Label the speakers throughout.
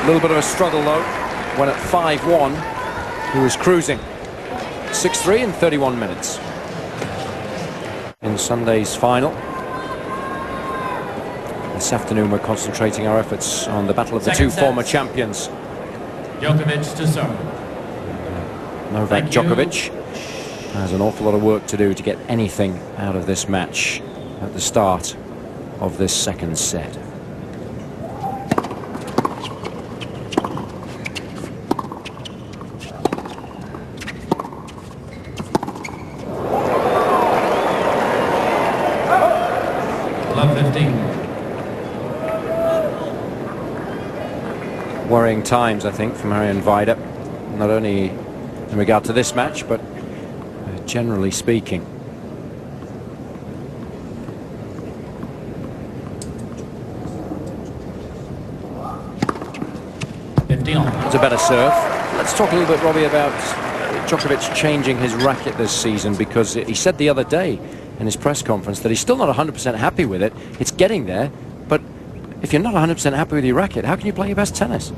Speaker 1: A little bit of a struggle though, when at 5-1 he was cruising. 6-3 in 31 minutes. In Sunday's final. This afternoon we're concentrating our efforts on the battle of the two former champions.
Speaker 2: Djokovic to serve.
Speaker 1: Novak Djokovic has an awful lot of work to do to get anything out of this match at the start of this second set. Worrying times, I think, for Marian Vida, not only in regard to this match, but generally speaking. It's a better serve. Let's talk a little bit, Robbie, about Djokovic changing his racket this season, because he said the other day in his press conference that he's still not 100% happy with it. It's getting there, but if you're not 100% happy with your racket, how can you play your best tennis?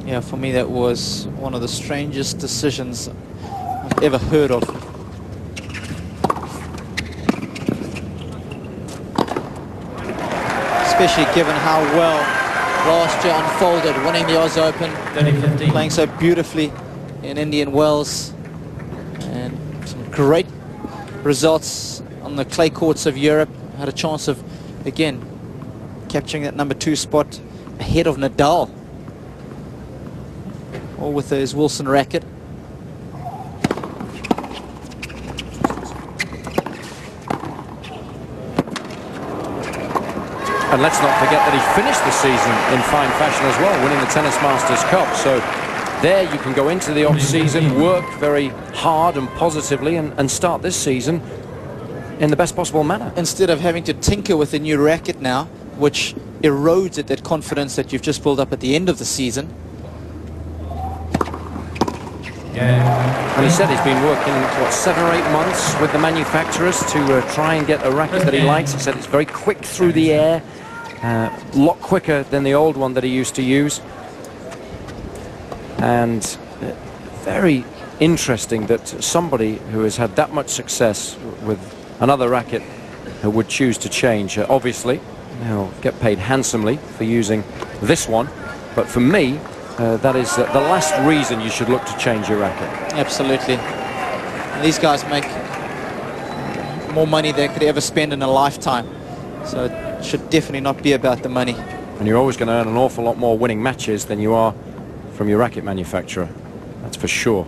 Speaker 3: Yeah, for me that was one of the strangest decisions I've ever heard of. Especially given how well last year unfolded, winning the Oz Open, playing so beautifully in Indian Wells, and some great results on the clay courts of Europe. Had a chance of, again, capturing that #2 spot ahead of Nadal, all with his Wilson racket.
Speaker 1: And let's not forget that he finished the season in fine fashion as well, winning the Tennis Masters Cup. So there you can go into the off-season, work very hard and positively, and start this season in the best possible manner.
Speaker 3: Instead of having to tinker with a new racket now, which erodes at that confidence that you've just built up at the end of the season.
Speaker 1: And he said he's been working, what, 7 or 8 months with the manufacturers to try and get a racket that he likes. He said it's very quick through the air, a lot quicker than the old one that he used to use. And very interesting that somebody who has had that much success with another racket would choose to change. Obviously, he'll get paid handsomely for using this one, but for me, that is the last reason you should look to change your racket.
Speaker 3: Absolutely. These guys make more money than they could ever spend in a lifetime, so it should definitely not be about the money.
Speaker 1: And you're always going to earn an awful lot more winning matches than you are from your racket manufacturer. That's for sure.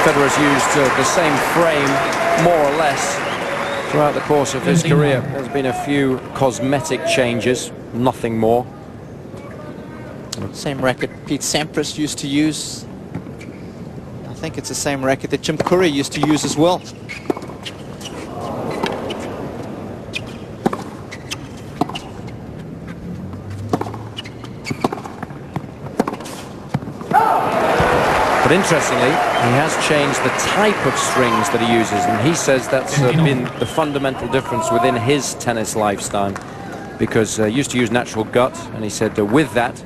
Speaker 1: Federer's used the same frame, more or less, throughout the course of his career. There's been a few cosmetic changes, nothing more.
Speaker 3: Same racket Pete Sampras used to use. I think it's the same racket that Jim Courier used to use as well.
Speaker 1: But interestingly, he has changed the type of strings that he uses, and he says that's been the fundamental difference within his tennis lifestyle, because he used to use natural gut, and he said with that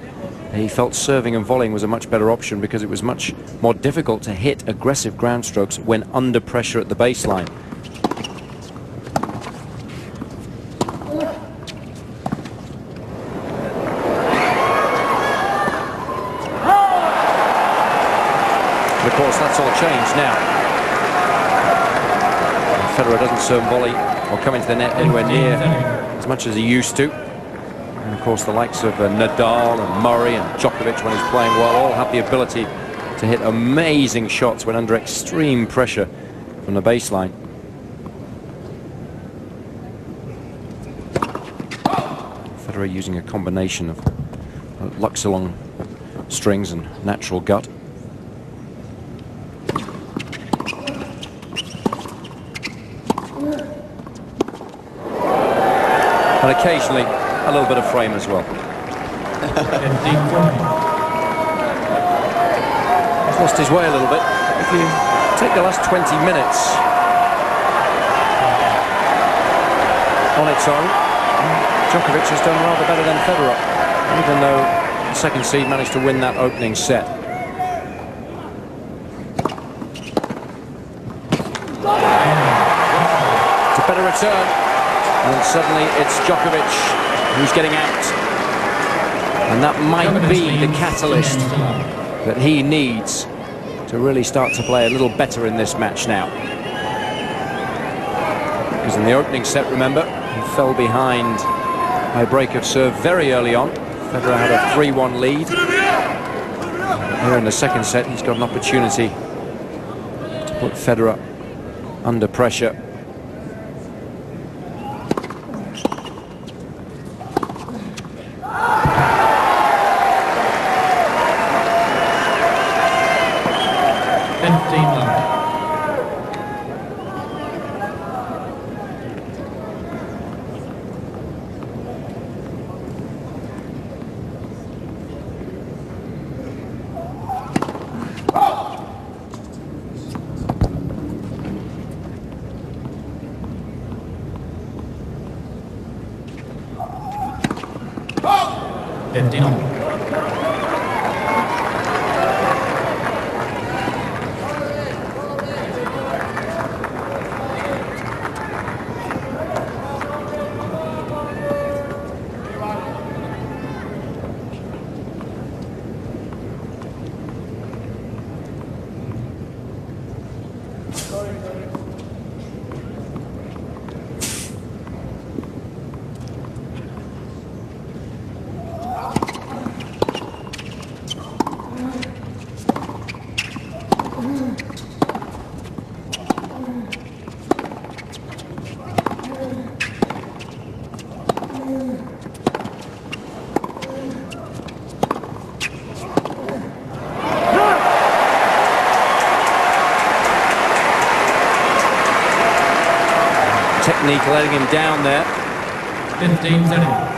Speaker 1: he felt serving and volleying was a much better option because it was much more difficult to hit aggressive ground strokes when under pressure at the baseline. Of course, that's all changed now. Federer doesn't serve volley or come into the net anywhere near as much as he used to. And of course, the likes of Nadal and Murray and Djokovic, when he's playing well, all have the ability to hit amazing shots when under extreme pressure from the baseline. Federer using a combination of Luxilong strings and natural gut. And occasionally a little bit of frame as well. He's lost his way a little bit. If you take the last 20 minutes, its own. Djokovic has done rather better than Federer, even though the second seed managed to win that opening set. It's a better return, and suddenly it's Djokovic who's getting out. And that might be the catalyst that he needs to really start to play a little better in this match now. Because in the opening set, remember, he fell behind by break of serve very early on. Federer had a 3-1 lead. Here in the second set, he's got an opportunity to put Federer under pressure. Technique letting him down there.
Speaker 2: 15-30.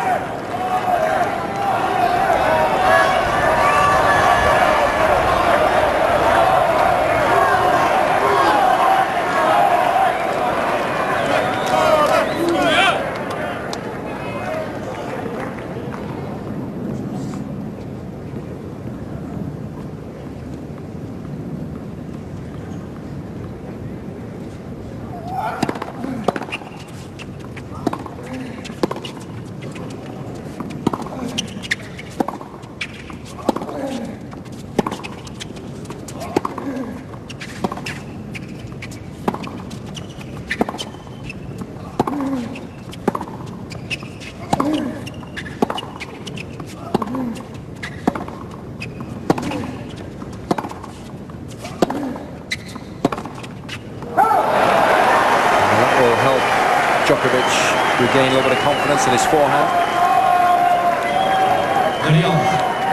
Speaker 1: Djokovic regain a little bit of confidence in his forehand.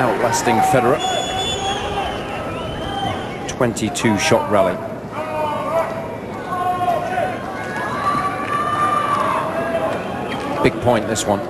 Speaker 1: Outlasting Federer. 22-shot rally. Big point, this one.